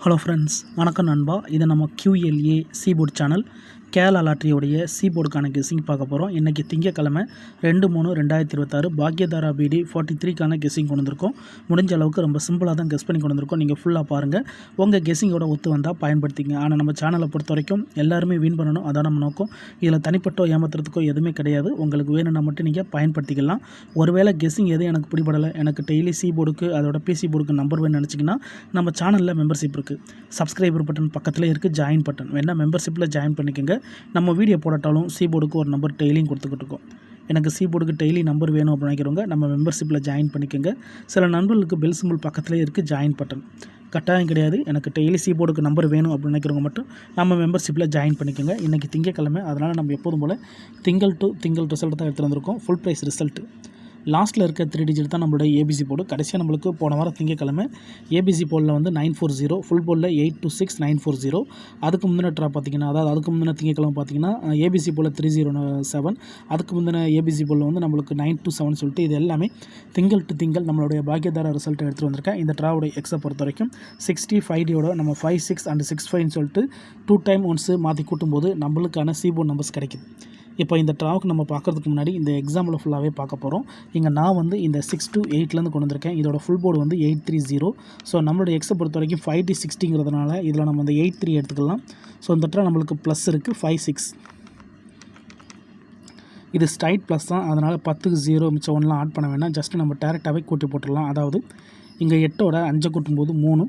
Hello friends, வணக்கம் நண்பா. இது நம்ம QLA சீபோர்ட் சேனல் கேரளா லாட்ரியோடைய சீபோர்டுக்கான கெஸ்ஸிங் பார்க்க போகிறோம். இன்றைக்கி திங்கக்கிழமை 2/3/2026 பாக்யதாரா BD 43க்கான கெஸ்ஸிங் கொண்டு வந்திருக்கோம். முடிஞ்ச அளவுக்கு ரொம்ப சிம்பிளாக தான் கெஸ் பண்ணி கொண்டு வந்திருக்கோம். நீங்கள் ஃபுல்லாக பாருங்கள். உங்கள் கெஸ்ஸிங்கோட ஒத்து வந்தால் பயன்படுத்திங்க. ஆனால் நம்ம சேனலை பொறுத்த வரைக்கும் எல்லாருமே வின் பண்ணணும், அதான் நம்ம நோக்கம். இதில் தனிப்பட்டோ ஏமாத்துறதுக்கோ எதுவுமே கிடையாது. உங்களுக்கு வேணும்னா மட்டும் நீங்கள் பயன்படுத்திக்கலாம். ஒருவேளை கெஸ்ஸிங் எது எனக்கு பிடிபடலை, எனக்கு டெய்லி சீபோர்டுக்கு அதோட PC போர்டுக்கு நம்பர் வேணும்னு நினச்சிங்கன்னா நம்ம சேனலில் மெம்பர்ஷிப் இருக்குது. சப்ஸ்கிரைபர் பட்டன் பக்கத்தில் இருக்குது, ஜாயின் பட்டன் வேணால் மெம்பர்ஷிப்பில் ஜாயின் பண்ணிக்கோங்க. நம்ம வீடியோ போடாட்டாலும் சீபோர்டுக்கு ஒரு நம்பர் டெய்லியும் கொடுத்துக்கிட்டு இருக்கோம். எனக்கு சீபோர்டுக்கு டெய்லி நம்பர் வேணும் அப்படின்னு நினைக்கிறவங்க நம்ம மெம்பர்ஷிப்பில் ஜாயின் பண்ணிக்கோங்க. சில நண்பர்களுக்கு பெல் சிம்பிள் பக்கத்துலேயே இருக்குது, ஜாயின் பட்டன் கட்டாயம் கிடையாது. எனக்கு டெய்லி சீபோர்டுக்கு நம்பர் வேணும் அப்படின்னு நினைக்கிறவங்க மட்டும் நம்ம மெம்பர்ஷிப்பில் ஜாயின் பண்ணிக்கோங்க. இன்றைக்கி திங்கக்கிழமை, அதனால் நம்ம எப்போதும் போல் திங்கள் டு திங்கள் ரிசல்ட் தான் எடுத்துகிட்டு வந்திருக்கோம். ஃபுல் ப்ரைஸ் ரிசல்ட்டு லாஸ்ட்டில் இருக்க 3 டிஜிட் தான் நம்மளுடைய ABC போர்டு. கடைசியாக நம்மளுக்கு போன வாரம் திங்கக்கிழமை ABC போர்டில் வந்து 940, ஃபுல் போர்டில் 826 940. அதுக்கு முந்தின ட்ரா பார்த்திங்கன்னா, அதாவது அதுக்கு முந்தின திங்கக்கிழமை பார்த்திங்கன்னா ABC போர்டில் 307, அதுக்கு முந்தின ABC போர்டில் வந்து நம்மளுக்கு 927 சொல்லிட்டு இது எல்லாமே திங்கள் டு திங்கள் நம்மளுடைய பாக்யதாரா ரிசல்ட்டை எடுத்துகிட்டு வந்திருக்கேன். இந்த ட்ராவுடைய எக்ஸை பொறுத்த வரைக்கும் 65D நம்ம 5, 6 and 65 சொல்லிட்டு 2 டைம் ஒன்ஸு மாற்றி கூட்டும்போது நம்மளுக்கான சீபோர்ட் நம்பர்ஸ் கிடைக்குது. இப்போ இந்த ட்ராவுக்கு நம்ம பார்க்குறதுக்கு முன்னாடி இந்த எக்ஸாம்பிள் ஃபுல்லாகவே பார்க்க போகிறோம். இங்கே நான் வந்து இந்த 6 to 8லேருந்து கொண்டு வந்திருக்கேன். இதோட ஃபுல் போர்டு வந்து 830. ஸோ நம்மளோட எக்ஸை பொறுத்த வரைக்கும் 5D 60ங்கிறதுனால இதில் நம்ம இந்த 83 எடுத்துக்கலாம். ஸோ இந்த ட்ரா நம்மளுக்கு ப்ளஸ் இருக்குது 5, 6. இது ஸ்ட்ரைட் ப்ளஸ் தான், அதனால் 10க்கு 0 மிச்சம் 1லாம் ஆட் பண்ண வேண்டாம். ஜஸ்ட்டு நம்ம டேரெக்டாகவே கூட்டி போட்டுடலாம். அதாவது இங்கே 8ஓட 5 கூட்டும்போது 3,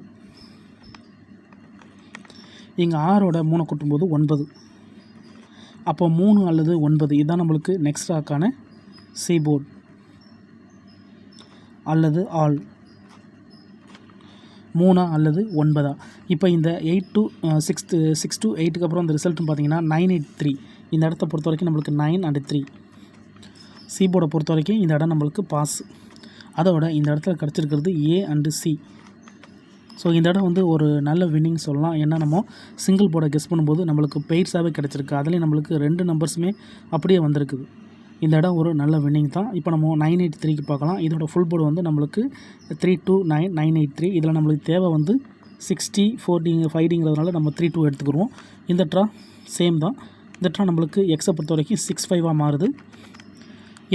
இங்கே 6ஓட 3 கூட்டும்போது 9. அப்போ 3 அல்லது 9 இதுதான் நம்மளுக்கு நெக்ஸ்ட் ராக்கான சீபோர்ட் அல்லது ஆல் 3 அல்லது 9. இப்போ இந்த 8 to 6 to 8க்கு அப்புறம் அந்த ரிசல்ட்னு பார்த்தீங்கன்னா 983. இந்த இடத்த பொறுத்த வரைக்கும் நம்மளுக்கு 9 and 3. சீபோர்டை பொறுத்த வரைக்கும் இந்த இடம் நம்மளுக்கு பாஸ். அதோட இந்த இடத்துல கிடச்சிருக்கிறது A and C. ஸோ இந்த இடம் வந்து ஒரு நல்ல வின்னிங் சொல்லலாம். ஏன்னா நம்ம சிங்கிள் போர்டை கெஸ் பண்ணும்போது நம்மளுக்கு பெய்ட்ஸாகவே கிடச்சிருக்கு. அதுலேயும் நம்மளுக்கு 2 நம்பர்ஸுமே அப்படியே வந்திருக்குது. இந்த இடம் ஒரு நல்ல வின்னிங் தான். இப்போ நம்ம 983க்கு பார்க்கலாம். இதோட ஃபுல் போர்டு வந்து நம்மளுக்கு 329 983. இதில் நம்மளுக்கு தேவை வந்து 60 40 5ங்கிறதுனால நம்ம 32 எடுத்துக்கிடுவோம். இந்த ட்ரா சேம் தான். இந்த ட்ரா நம்மளுக்கு எக்ஸை பொறுத்த வரைக்கும் 65ஆக மாறுது.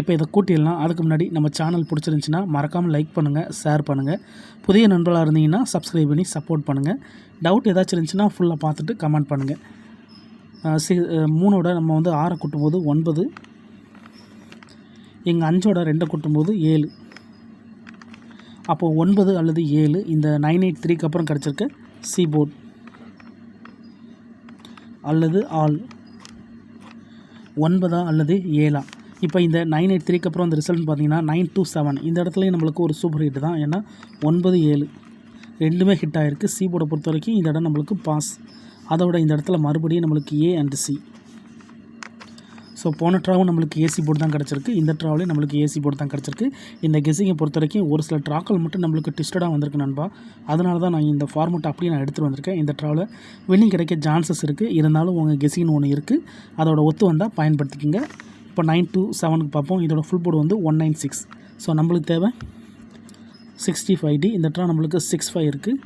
இப்போ இதை கூட்டிடலாம். அதுக்கு முன்னாடி நம்ம சேனல் பிடிச்சிருந்துச்சின்னா மறக்காமல் லைக் பண்ணுங்கள், ஷேர் பண்ணுங்கள். புதிய நண்பர்களாக இருந்தீங்கன்னா சப்ஸ்கிரைப் பண்ணி சப்போர்ட் பண்ணுங்கள். டவுட் ஏதாச்சும் இருந்துச்சுன்னா ஃபுல்லாக பார்த்துட்டு கமெண்ட் பண்ணுங்கள். 3ஓட நம்ம வந்து 6 கூட்டும்போது 9, இங்கே 5ஓட 2 கூட்டும்போது 7. அப்போது 9 அல்லது 7 இந்த 983க்கு அப்புறம் கிடச்சிருக்க சீபோர்ட் அல்லது ஆல் 9 அல்லது 7. இப்போ இந்த 983க்கு அப்புறம் அந்த ரிசல்ட்னு பார்த்தீங்கன்னா 927. இந்த இடத்துலையும் நம்மளுக்கு ஒரு சூப்பர் ஹிட் தான். ஏன்னா 9, 7 ரெண்டுமே ஹிட் ஆகிருக்கு. சீபோர்டை பொறுத்த வரைக்கும் இந்த இடம் நம்மளுக்கு பாஸ். அதோட இந்த இடத்துல மறுபடியும் நம்மளுக்கு A and C. ஸோ போன ட்ராவும் நம்மளுக்கு AC போர்டு தான் கிடச்சிருக்கு. இந்த ட்ராவிலையும் நம்மளுக்கு AC போர்டு தான் கிடச்சிருக்கு. இந்த கெஸ்ஸிங்கை பொறுத்த வரைக்கும் ஒரு சில ட்ராக்கள் மட்டும் நம்மளுக்கு ட்விஸ்டடாக வந்திருக்கு நண்பா. அதனால தான் நான் இந்த ஃபார்மெட் அப்படியே நான் எடுத்துகிட்டு வந்திருக்கேன். இந்த ட்ராவில் வின்னிங் கிடைக்க சான்சஸ் இருக்குது. இருந்தாலும் உங்கள் கெஸ்ஸிங்னு ஒன்று இருக்குது, அதோட ஒத்து வந்தால் பயன்படுத்திக்கோங்க. இப்போ 9 to 7க்கு பார்ப்போம். இதோட ஃபுல் போர்டு வந்து 196. ஸோ நம்மளுக்கு தேவை 65D. இந்த ட்ரா நம்மளுக்கு 65 இருக்குது,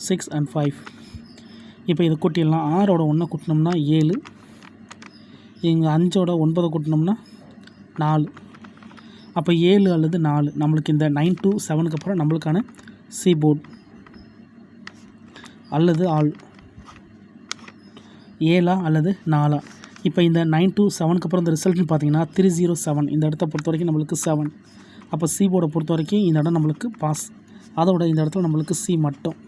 6 and 5. இப்போ இதை கூட்டிடலாம். 6ஓட 1 கூட்டினோம்னா 7, இங்கே 5ஓட 9 கூட்டினோம்னா 4. அப்போ 7 அல்லது 4 நம்மளுக்கு இந்த 9 to 7க்கு அப்புறம் நம்மளுக்கான சீபோர்ட் அல்லது ஆல் 7 அல்லது 4. இப்போ இந்த 9 to 7க்கு அப்புறம் இந்த ரிசல்ட்னு பார்த்தீங்கன்னா 307. இந்த இடத்த பொறுத்த வரைக்கும் நம்மளுக்கு 7. அப்போ சீபோர்டை பொறுத்த வரைக்கும் இந்த இடம் நம்மளுக்கு பாஸ். அதோட இந்த இடத்துல நம்மளுக்கு C மட்டும்.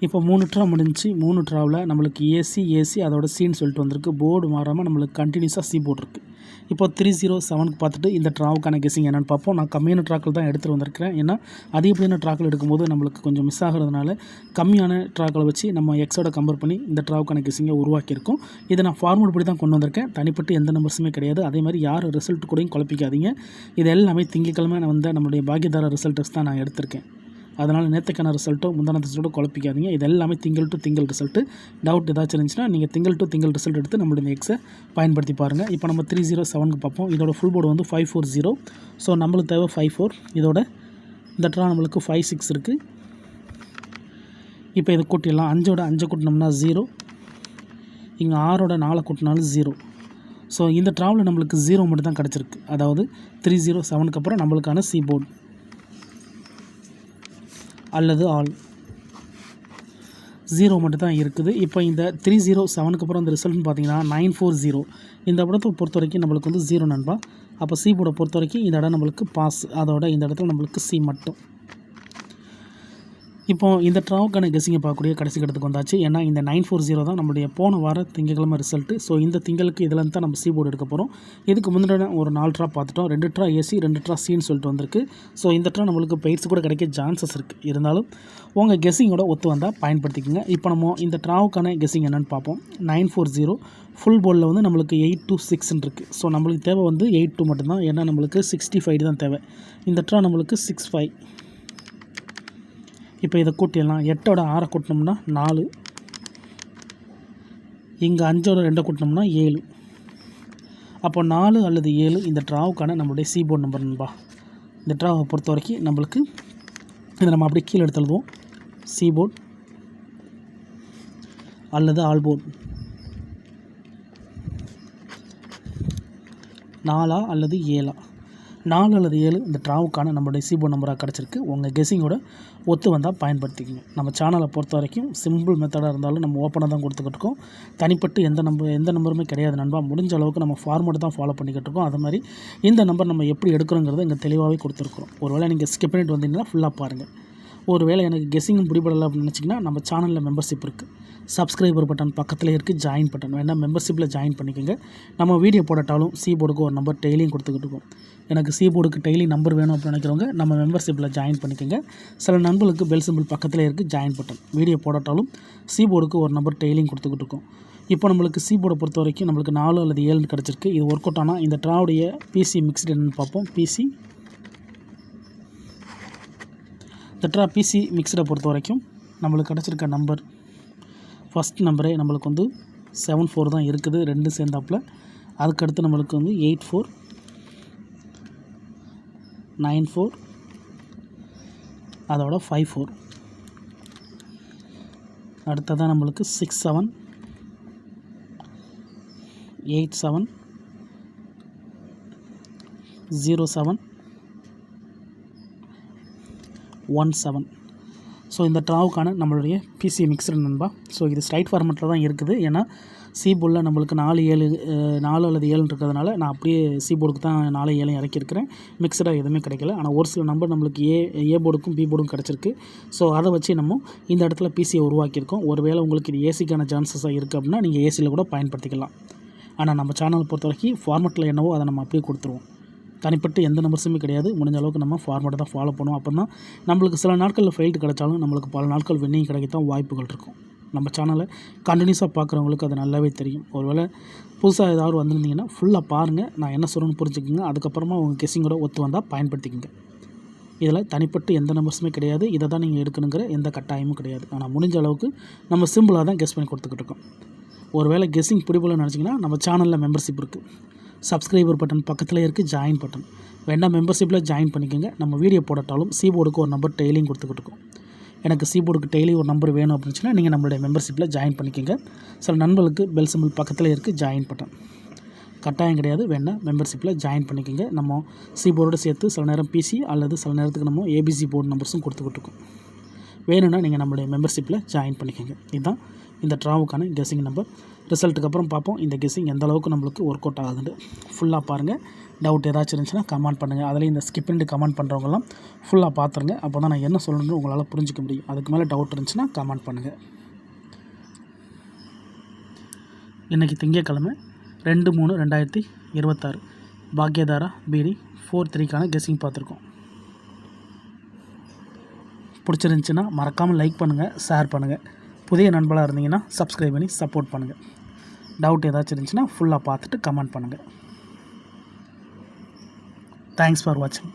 இப்போ 3 ட்ரா முடிஞ்சு. 3 ட்ராவில் நம்மளுக்கு AC அதோட Cன்னு சொல்லிட்டு வந்திருக்கு. போர்டு மாறாமல் நம்மளுக்கு கண்டினியூஸாக C போர்டு இருக்குது. இப்போ 307க்கு பார்த்துட்டு இந்த ட்ராவுக்கான கெஸ்ஸிங் என்னென்னு பார்ப்போம். நான் கம்மியான ட்ராக்கள் தான் எடுத்துகிட்டு வந்திருக்கிறேன். ஏன்னா அதிகப்படியான ட்ராக்கள் எடுக்கும்போது நம்மளுக்கு கொஞ்சம் மிஸ் ஆகிறதுனால கம்மியான ட்ராக்களை வச்சு நம்ம எக்ஸோட கம்பேர் பண்ணி இந்த ட்ராவுக்கான கெஸ்ஸிங்கை உருவாக்கியிருக்கோம். இதை நான் ஃபார்முலா படி தான் கொண்டு வந்திருக்கேன். தனிப்பட்டு எந்த நம்பர்ஸுமே கிடையாது. அதே மாதிரி யார் ரிசல்ட் கூடயும் குழப்பிக்காதீங்க. இது எல்லாமே திங்கக்கிழமை வந்த நம்மளுடைய பாக்யதாரா ரிசல்ட்டர்ஸ் தான் நான் எடுத்திருக்கேன். அதனால் நேற்றுக்கான ரிசல்ட்டோ முந்தான ரிசல்ட்டோ குழப்பிக்காதீங்க. இது எல்லாமே திங்கள் டு திங்கள் ரிசல்ட்டு. டவுட் ஏதாச்சும் இருந்துச்சுன்னா நீங்கள் திங்கள் டு திங்கள் ரிசல்ட் எடுத்து நம்மளுடைய எக்ஸை பயன்படுத்தி பாருங்கள். இப்போ நம்ம 307க்கு பார்ப்போம். இதோட ஃபுல் போர்டு வந்து 540. ஸோ நம்மளுக்கு தேவை 54. இதோட இந்த ட்ரா நம்மளுக்கு 5, 6 இருக்குது. இப்போ இதை கூட்டிடலாம். 5ஓட 5 கூட்டினோம்னா 0, இங்கே 6ஓட 4 கூட்டினாலும் 0. ஸோ இந்த ட்ராவில் நம்மளுக்கு 0 மட்டும் தான் கிடச்சிருக்கு. அதாவது 307க்கு அப்புறம் நம்மளுக்கான சி போர்டு அல்லது ஆல் 0 மட்டும் தான் இருக்குது. இப்போ இந்த 307க்கு அப்புறம் அந்த ரிசல்ட்னு பார்த்தீங்கன்னா 940. இந்த இடத்தை பொறுத்த வரைக்கும் நம்மளுக்கு வந்து 0 நண்பா. அப்போ சி போர்டை பொறுத்த வரைக்கும் இந்த இடம் நம்மளுக்கு பாஸ், அதோட இந்த இடத்துல நம்மளுக்கு சி மட்டும். இப்போது இந்த ட்ராவுக்கான கெஸ்ஸிங்கை பார்க்கக்கூடிய கடைசி கட்டத்துக்கு வந்தாச்சு. ஏன்னா இந்த 940 தான் நம்மளுடைய போன வார திங்கக்கிழமை ரிசல்ட்டு. ஸோ இந்த திங்களுக்கு இதில் தான் நம்ம சி போர்டு எடுக்க போகிறோம். இதுக்கு முன்னாடி ஒரு 4 ட்ரா பார்த்துட்டோம். 2 ட்ரா ஏசி, 2 ட்ரா சின்னு சொல்லிட்டு வந்திருக்கு. ஸோ இந்த ட்ரா நம்மளுக்கு பயிற்சி கூட கிடைக்க சான்சஸ் இருக்குது. இருந்தாலும் உங்கள் கெஸ்ஸிங்கோட ஒத்து வந்தால் பயன்படுத்திக்கோங்க. இப்போ நம்ம இந்த ட்ராவுக்கான கெஸ்ஸிங் என்னென்னு பார்ப்போம். 940 ஃபுல் போர்டில் வந்து நம்மளுக்கு 826 இருக்குது. ஸோ நம்மளுக்கு தேவை வந்து 82 மட்டும்தான். ஏன்னா நம்மளுக்கு 65 தான் தேவை. இந்த ட்ரா நம்மளுக்கு 65. இப்போ இதை கூட்டிடலாம். 8ஓட 6 கூட்டினோம்னா 4, இங்கே 5ஓட 2 கூட்டினோம்னா 7. அப்போ 4 அல்லது 7 இந்த ட்ராவுக்கான நம்மளுடைய சி போர்டு நம்பர் நண்பா. இந்த ட்ராவை பொறுத்த வரைக்கும் நம்மளுக்கு இதை நம்ம அப்படியே கீழே எடுத்து எழுதுவோம். சி போர்டு அல்லது ஆல் போர்டு 4 அல்லது 7. 4 அல்லது 7 இந்த ட்ராவுக்கான நம்மளுடைய சி போர்டு நம்பராக கிடச்சிருக்கு. உங்கள் கெஸ்ஸிங்கோட ஒத்து வந்தால் பயன்படுத்திக்கோங்க. நம்ம சேனலை பொறுத்த வரைக்கும் சிம்பிள் மெத்தடாக இருந்தாலும் நம்ம ஓப்பனாக தான் கொடுத்துக்கிட்டு இருக்கோம். தனிப்பட்டு எந்த நம்பருமே கிடையாது நண்பா. முடிஞ்ச அளவுக்கு நம்ம ஃபார்மேட் தான் ஃபாலோ பண்ணிக்கிட்டு இருக்கோம். அது மாதிரி இந்த நம்பர் நம்ம எப்படி எடுக்கிறோங்கிறத இங்கே தெளிவாகவே கொடுத்துருக்குறோம். ஒருவேளை நீங்கள் ஸ்கிப் பண்ணிட்டு வந்தீங்கன்னா ஃபுல்லாக பாருங்கள். ஒருவேளை எனக்கு கெஸ்ஸிங்கும் பிடிபடலை அப்படின்னு நினச்சிங்கன்னா நம்ம சேனலில் மெம்பர்ஷிப் இருக்குது. சப்ஸ்கிரைபர் பட்டன் பக்கத்தில் இருக்குது, ஜாயின் பட்டன் வேணால் மெம்பர்ஷிப்பில் ஜாயின் பண்ணிக்கோங்க. நம்ம வீடியோ போடட்டாலும் சி போர்டுக்கு ஒரு நம்பர் டெய்லியும் கொடுத்துக்கிட்டு இருக்கோம். எனக்கு சி போர்டுக்கு டெய்லி நம்பர் வேணும் அப்படின்னு நினைக்கிறவங்க நம்ம மெம்பர்ஷிப்பில் ஜாயின் பண்ணிக்கோங்க. சில நண்பர்களுக்கு பெல் சிம்பிள் பக்கத்தில் இருக்குது, ஜாயின் பட்டன். வீடியோ போடட்டாலும் சி போர்டுக்கு ஒரு நம்பர் டெய்லியும் கொடுத்துக்கிட்டு இருக்கோம். இப்போ நம்மளுக்கு சி போர்டை பொறுத்த வரைக்கும் நம்மளுக்கு 4 அல்லது 7 கிடச்சிருக்கு. இது ஒர்க் அவுட் ஆனால் இந்த ட்ராவுடைய பிசி மிக்ஸ்டு என்னென்னு பார்ப்போம். இந்த ட்ரா பிசி மிக்ஸ்டை பொறுத்த வரைக்கும் நம்மளுக்கு கிடச்சிருக்க நம்பர் ஃபஸ்ட் நம்பரே நம்மளுக்கு வந்து 74 தான் இருக்குது, 2 சேர்ந்தாப்பில். அதுக்கடுத்து நம்மளுக்கு வந்து 84, 94, அதோட 54. அடுத்ததான் நம்மளுக்கு 67, 87, 07, 17. ஸோ இந்த ட்ராவுக்கான நம்மளுடைய பிசி மிக்சர் நண்பா. ஸோ இது ஸ்ட்ரைட் ஃபார்மெட்டில் தான் இருக்குது. ஏன்னா சி போர்டில் நம்மளுக்கு 4 அல்லது 7 இருக்கிறதுனால நான் அப்படியே சி போர்டுக்கு தான் 4, 7 இறக்கியிருக்கிறேன். மிக்சடாக எதுவுமே கிடைக்கல. ஆனால் ஒரு சில நம்பர் நம்மளுக்கு ஏ போர்டுக்கும் பி போர்டும் கிடச்சிருக்கு. ஸோ அதை வச்சு நம்ம இந்த இடத்துல பிசியை உருவாக்கியிருக்கோம். ஒருவேளை உங்களுக்கு இது ஏசிக்கான சான்சஸாக இருக்குது அப்படின்னா நீங்கள் ஏசியில் கூட பயன்படுத்திக்கலாம். ஆனால் நம்ம சேனலை பொறுத்த வரைக்கும் ஃபார்மெட்டில் என்னவோ அதை நம்ம அப்படியே கொடுத்துருவோம். தனிப்பட்டு எந்த நம்பர்ஸுமே கிடையாது. முடிஞ்ச அளவுக்கு நம்ம ஃபார்மேட்டை தான் ஃபாலோ பண்ணுவோம். அப்போ தான் நம்மளுக்கு சில நாட்களில் ஃபெயில்டு கிடைச்சாலும் நம்மளுக்கு பல நாட்கள் வின்னிங் கிடைக்கத்தான் வாய்ப்புகள் இருக்கும். நம்ம சேனலை கண்டினியூஸாக பார்க்குறவங்களுக்கு அது நல்லாவே தெரியும். ஒருவேளை புதுசாக ஏதாவது வந்திருந்தீங்கன்னா ஃபுல்லாக பாருங்கள், நான் என்ன சொல்கிறேன்னு புரிஞ்சுக்கோங்க. அதுக்கப்புறமா உங்கள் கெஸ்ஸிங்கோட ஒத்து வந்தால் பயன்படுத்திக்கோங்க. இதில் தனிப்பட்டு எந்த நம்பர்ஸுமே கிடையாது. இதை தான் நீங்கள் எடுக்கணுங்கிற எந்த கட்டாயமும் கிடையாது. ஆனால் முடிஞ்ச அளவுக்கு நம்ம சிம்பிளாக தான் கெஸ் பண்ணி கொடுத்துக்கிட்டு இருக்கோம். ஒருவேளை கெஸ்ஸிங் பிடிப்பலன்னு நினச்சிங்கன்னா நம்ம சேனலில் மெம்பர்ஷிப் இருக்குது. சப்ஸ்கிரைபர் பட்டன் பக்கத்தில் இருக்குது, ஜாயின் பட்டன் வேண்டாம் மெம்பர்ஷிப்பில் ஜாயின் பண்ணிக்கோங்க. நம்ம வீடியோ போடட்டாலும் சி போர்டுக்கு ஒரு நம்பர் டெய்லியும் கொடுத்துக்கிட்டு இருக்கோம். எனக்கு சி போர்டுக்கு டெய்லி ஒரு நம்பர் வேணும் அப்படின்னா நீங்கள் நம்மளுடைய மெம்பர்ஷிப்பில் ஜாயின் பண்ணிக்கோங்க. சில நண்பர்களுக்கு பெல் சிம்பிள் பக்கத்தில் இருக்குது, ஜாயின் பட்டன் கட்டாயம் கிடையாது. வேண்டாம் மெம்பர்ஷிப்பில் ஜாயின் பண்ணிக்கோங்க. நம்ம சி போர்டோடு சேர்த்து சில நேரம் பிசி அல்லது சில நேரத்துக்கு நம்ம ஏபிசி போர்டு நம்பர்ஸும் கொடுத்துக்கிட்டு இருக்கோம். வேணும்னா நீங்கள் நம்மளுடைய மெம்பர்ஷிப்பில் ஜாயின் பண்ணிக்கோங்க. இதுதான் இந்த ட்ராவுக்கான கெஸ்ஸிங் நம்பர். ரிசல்ட்டுக்கு அப்புறம் பார்ப்போம் இந்த கெஸ்ஸிங் எந்த அளவுக்கு நம்மளுக்கு ஒர்க் அவுட் ஆகுதுன்னு. ஃபுல்லாக பாருங்கள். டவுட் ஏதாச்சும் இருந்துச்சுன்னா கமெண்ட் பண்ணுங்கள். அதில் இந்த ஸ்கிப் பண்ணிட்டு கமெண்ட் பண்ணுறவங்கலாம் ஃபுல்லாக பார்த்துருங்க. அப்போ தான் நான் என்ன சொல்லணும்னு உங்களால் புரிஞ்சிக்க முடியும். அதுக்கு மேலே டவுட் இருந்துச்சுன்னா கமெண்ட் பண்ணுங்கள். இன்றைக்கி திங்கட்கிழமை 2/3/2026 பாக்யதாரா பிடி 4-3க்கான கெஸ்ஸிங் பார்த்துருக்கோம். பிடிச்சிருந்துச்சின்னா மறக்காமல் லைக் பண்ணுங்கள், ஷேர் பண்ணுங்கள். புதிய நண்பர்களாக இருந்தீங்கன்னா சப்ஸ்கிரைப் பண்ணி சப்போர்ட் பண்ணுங்கள். டவுட் ஏதாச்சும் இருந்துச்சுன்னா ஃபுல்லாக பார்த்துட்டு கமெண்ட் பண்ணுங்கள். தேங்க்ஸ் ஃபார் வாட்சிங்.